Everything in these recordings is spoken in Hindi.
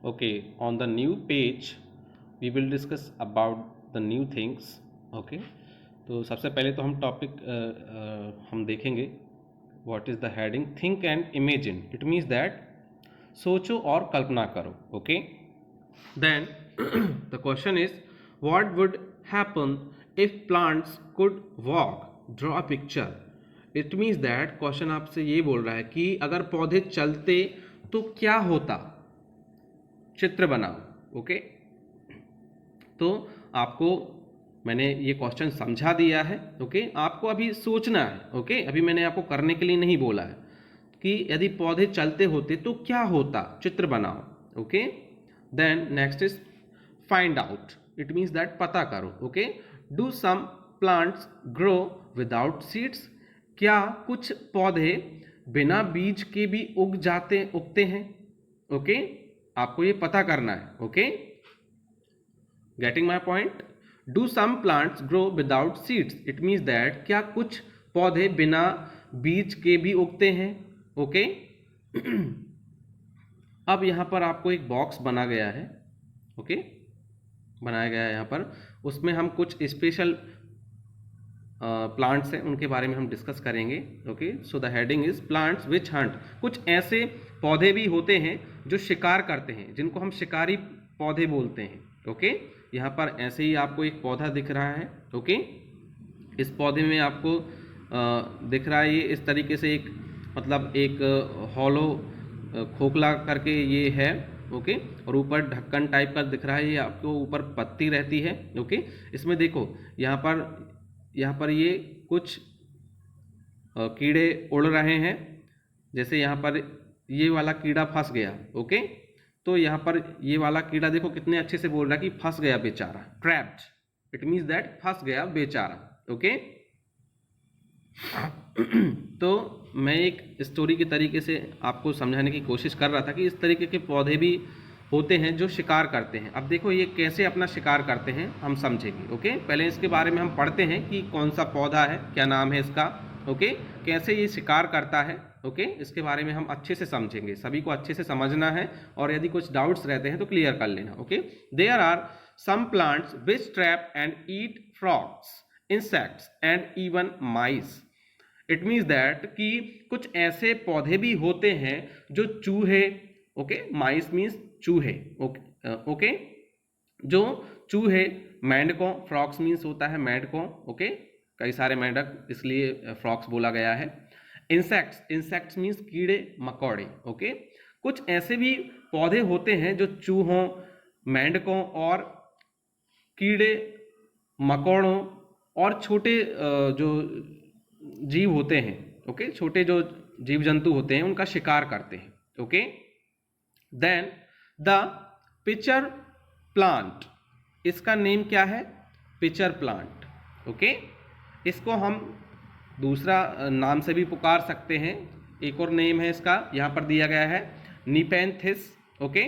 Okay, on the new page we will discuss about the new things. Okay, तो सबसे पहले तो हम टॉपिक हम देखेंगे what is the heading think and imagine. It means that सोचो और कल्पना करो. Okay, then the question is what would happen if plants could walk. Draw a picture. It means that question आपसे ये बोल रहा है कि अगर पौधे चलते तो क्या होता. चित्र बनाओ. ओके, तो आपको मैंने ये क्वेश्चन समझा दिया है. ओके, आपको अभी सोचना है. ओके, अभी मैंने आपको करने के लिए नहीं बोला है कि यदि पौधे चलते होते तो क्या होता. चित्र बनाओ. Okay, then next is find out. It means that पता करो. Okay, do some plants grow without seeds. क्या कुछ पौधे बिना बीज के भी उगते हैं. ओके, आपको ये पता करना है. Okay, getting my point. Do some plants grow without seeds. It means that क्या कुछ पौधे बिना बीज के भी उगते हैं. ओके, अब यहाँ पर आपको एक बॉक्स बना गया है. ओके, बनाया गया है यहाँ पर. उसमें हम कुछ स्पेशल प्लांट्स हैं उनके बारे में हम डिस्कस करेंगे. Okay, so the heading is plants witch hunt. कुछ ऐसे पौधे भी होते हैं जो शिकार करते हैं, जिनको हम शिकारी पौधे बोलते हैं. ओके, यहाँ पर ऐसे ही आपको एक पौधा दिख रहा है. ओके, इस पौधे में आपको दिख रहा है ये इस तरीके से एक मतलब एक हॉलो खोखला करके ये है. ओके, और ऊपर ढक्कन टाइप का दिख रहा है. ये आपको ऊपर पत्ती रहती है. ओके, इसमें देखो यहाँ पर ये कुछ कीड़े उड़ रहे हैं. जैसे यहाँ पर ये वाला कीड़ा फंस गया. ओके, तो यहाँ पर ये वाला कीड़ा देखो कितने अच्छे से बोल रहा है कि फंस गया बेचारा. ट्रैप्ड. इट मीन्स दैट फंस गया बेचारा. ओके, तो मैं एक स्टोरी के तरीके से आपको समझाने की कोशिश कर रहा था कि इस तरीके के पौधे भी होते हैं जो शिकार करते हैं. अब देखो ये कैसे अपना शिकार करते हैं हम समझेंगे. ओके, पहले इसके बारे में हम पढ़ते हैं कि कौन सा पौधा है, क्या नाम है इसका. ओके, कैसे ये शिकार करता है. ओके, इसके बारे में हम अच्छे से समझेंगे. सभी को अच्छे से समझना है और यदि कुछ डाउट्स रहते हैं तो क्लियर कर लेना. Okay, there are some plants which trap and eat frogs, insects and even mice. It means that कि कुछ ऐसे पौधे भी होते हैं जो चूहे. ओके, माइस मीन्स चूहे. ओके, जो चूहे, मेंढकों, फ्रॉक्स मीन्स होता है मेंढकों. ओके, कई सारे मेंढक इसलिए फ्रॉक्स बोला गया है. इंसेक्ट्स मीन्स कीड़े मकोड़े. ओके, कुछ ऐसे भी पौधे होते हैं जो चूहों, मेंढकों और कीड़े मकोड़ों और छोटे जो जीव होते हैं. ओके, छोटे जो जीव जंतु होते हैं उनका शिकार करते हैं. Okay, then the pitcher plant. इसका नेम क्या है. Pitcher plant. ओके, इसको हम दूसरा नाम से भी पुकार सकते हैं. एक और नेम है इसका यहाँ पर दिया गया है, नीपेंथिस. ओके,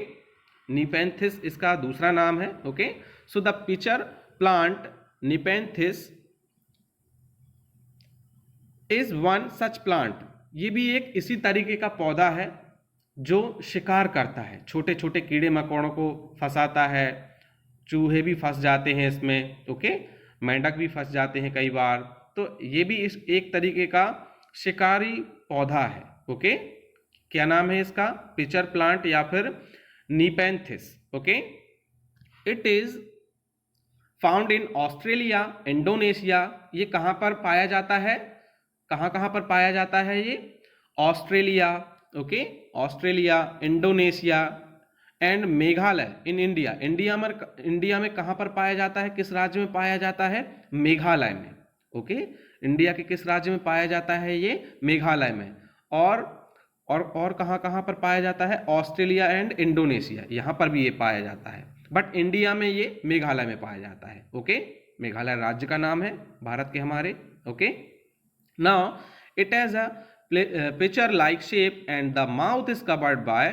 नीपेंथिस इसका दूसरा नाम है. Okay, so the pitcher plant Nepenthes is one such plant. ये भी एक इसी तरीके का पौधा है जो शिकार करता है. छोटे छोटे कीड़े मकोड़ों को फंसाता है. चूहे भी फंस जाते हैं इसमें. ओके, मेंढक भी फंस जाते हैं कई बार. तो ये भी इस एक तरीके का शिकारी पौधा है. ओके, क्या नाम है इसका. पिचर प्लांट या फिर Nepenthes. Okay, it is found in Australia, Indonesia. ये कहाँ पर पाया जाता है, कहाँ पर पाया जाता है ये. Australia. Okay, Australia, Indonesia and Meghalaya in India. India में कहाँ पर पाया जाता है, किस राज्य में पाया जाता है, मेघालय में. ओके, इंडिया के किस राज्य में पाया जाता है ये, मेघालय में. और कहाँ पर पाया जाता है, ऑस्ट्रेलिया एंड इंडोनेशिया, यहाँ पर भी ये पाया जाता है. बट इंडिया में ये मेघालय में पाया जाता है. ओके, मेघालय राज्य का नाम है भारत के हमारे. Okay, now it has a pitcher like shape and the mouth is covered by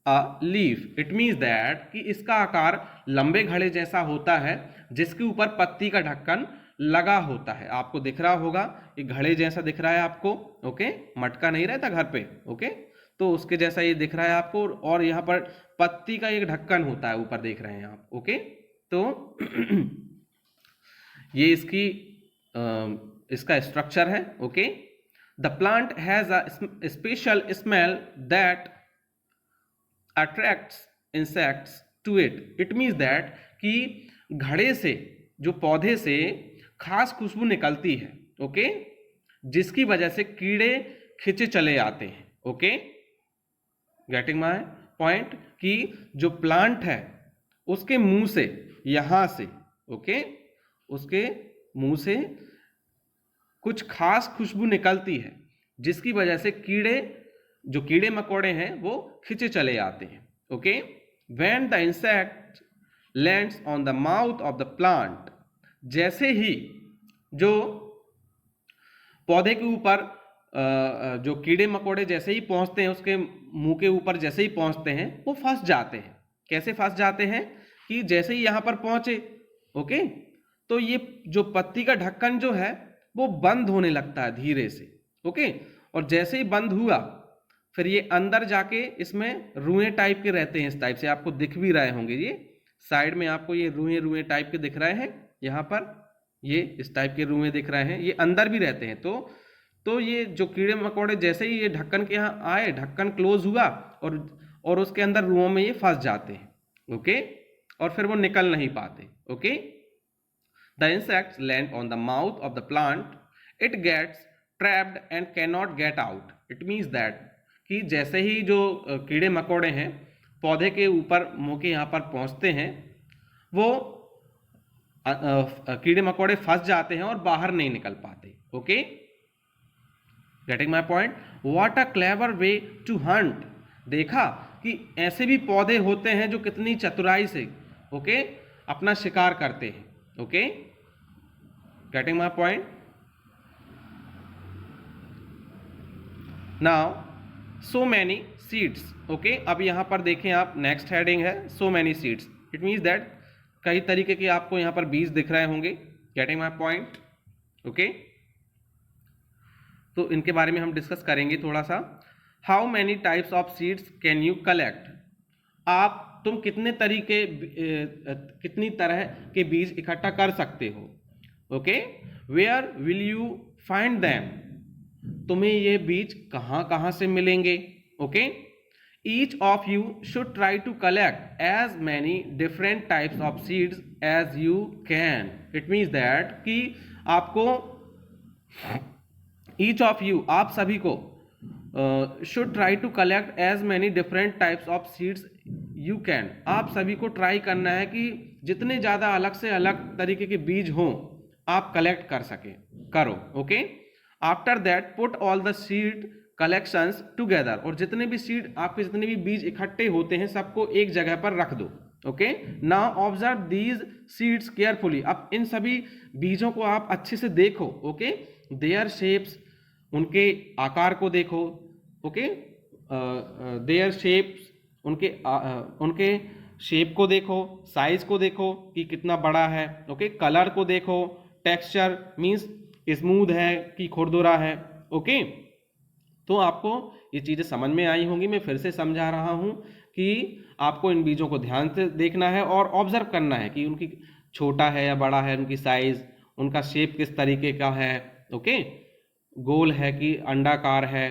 a leaf. It means that कि इसका आकार लंबे घड़े जैसा होता है जिसके ऊपर पत्ती का ढक्कन लगा होता है. आपको दिख रहा होगा ये घड़े जैसा दिख रहा है आपको. ओके, मटका नहीं रहता घर पे. ओके, तो उसके जैसा ये दिख रहा है आपको, और यहाँ पर पत्ती का एक ढक्कन होता है, ऊपर देख रहे हैं आप। ओके, तो ये इसका स्ट्रक्चर है। Okay, the plant has a special smell that attracts insects to it. It means that कि घड़े से, जो पौधे से खास खुशबू निकलती है। ओके, जिसकी वजह से कीड़े खिंचे चले आते हैं। ओके, गेटिंग माय पॉइंट, कि जो प्लांट है उसके मुंह से, यहां से, ओके, उसके मुंह से कुछ खास खुशबू निकलती है, जिसकी वजह से जो कीड़े मकोड़े हैं वो खिंचे चले आते हैं। Okay, when the insect lands on the mouth of the plant, जैसे ही जो पौधे के ऊपर जो कीड़े मकोड़े जैसे ही पहुंचते हैं, उसके मुंह के ऊपर जैसे ही पहुंचते हैं, वो फंस जाते हैं। कैसे फंस जाते हैं कि जैसे ही यहां पर पहुंचे, ओके, तो ये जो पत्ती का ढक्कन जो है वो बंद होने लगता है धीरे से। ओके, और जैसे ही बंद हुआ, फिर ये अंदर जाके इसमें रुएं टाइप के रहते हैं, इस टाइप से आपको दिख भी रहे होंगे, ये साइड में आपको ये रुएं टाइप के दिख रहे हैं, यहाँ पर ये इस टाइप के रुएं दिख रहे हैं, ये अंदर भी रहते हैं। तो ये जो कीड़े मकोड़े जैसे ही ये ढक्कन के यहाँ आए, ढक्कन क्लोज हुआ और उसके अंदर रुओं में ये फंस जाते हैं। ओके, और फिर वो निकल नहीं पाते। Okay, the insects land on the mouth of the plant, it gets trapped and can not get out. It means that कि जैसे ही जो कीड़े मकोड़े हैं पौधे के ऊपर, मुंह के यहाँ पर पहुँचते हैं, वो कीड़े मकोड़े फंस जाते हैं और बाहर नहीं निकल पाते। Okay, getting my point, what a clever way to hunt. देखा कि ऐसे भी पौधे होते हैं जो कितनी चतुराई से, ओके, अपना शिकार करते हैं। Okay, getting my point. Now so many seeds. Okay, अब यहां पर देखें आप, नेक्स्ट हेडिंग है so many seeds. It means that कई तरीके के आपको यहां पर बीज दिख रहे होंगे। Getting my point. ओके, तो इनके बारे में हम डिस्कस करेंगे थोड़ा सा। How many types of seeds can you collect. तुम कितनी तरह के बीज इकट्ठा कर सकते हो। Okay, where will you find them. तुम्हें ये बीज कहाँ से मिलेंगे। Okay, each of you should try to collect as many different types of seeds as you can. It means that कि आपको, ईच ऑफ यू, आप सभी को, should try to collect as many different types of seeds you can. आप सभी को ट्राई करना है कि जितने ज़्यादा अलग से अलग तरीके के बीज हों आप कलेक्ट करो। Okay, after that put all the seed collections together. और जितने भी सीड, आपके जितने भी बीज इकट्ठे होते हैं, सबको एक जगह पर रख दो। Okay, now observe these seeds carefully. अब इन सभी बीजों को आप अच्छे से देखो। ओके, देयर शेप्स, उनके आकार को देखो। ओके, देयर शेप्स, उनके शेप को देखो, साइज को देखो कि कितना बड़ा है। ओके, कलर को देखो, टेक्सचर मीन्स स्मूथ है कि खुरदुरा है। ओके, तो आपको ये चीज़ें समझ में आई होंगी। मैं फिर से समझा रहा हूँ कि आपको इन बीजों को ध्यान से देखना है और ऑब्जर्व करना है कि उनकी छोटा है या बड़ा है, उनकी साइज, उनका शेप किस तरीके का है। ओके, गोल है कि अंडाकार है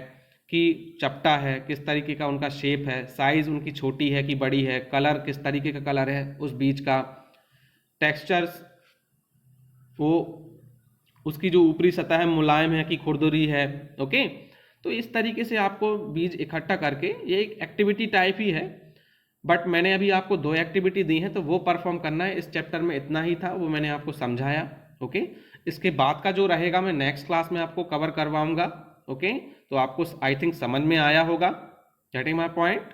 कि चपटा है, किस तरीके का उनका शेप है, साइज उनकी छोटी है कि बड़ी है, कलर किस तरीके का कलर है उस बीज का, टेक्सचर्स, वो उसकी जो ऊपरी सतह है मुलायम है कि खुरदुरी है। ओके, तो इस तरीके से आपको बीज इकट्ठा करके, ये एक एक्टिविटी टाइप ही है, बट मैंने अभी आपको 2 एक्टिविटी दी हैं तो वो परफॉर्म करना है। इस चैप्टर में इतना ही था, वो मैंने आपको समझाया। ओके, इसके बाद का जो रहेगा मैं नेक्स्ट क्लास में आपको कवर करवाऊंगा। ओके, तो आपको आई थिंक समझ में आया होगा। Getting my point.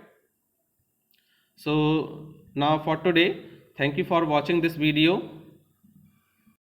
So now for today, thank you for watching this video.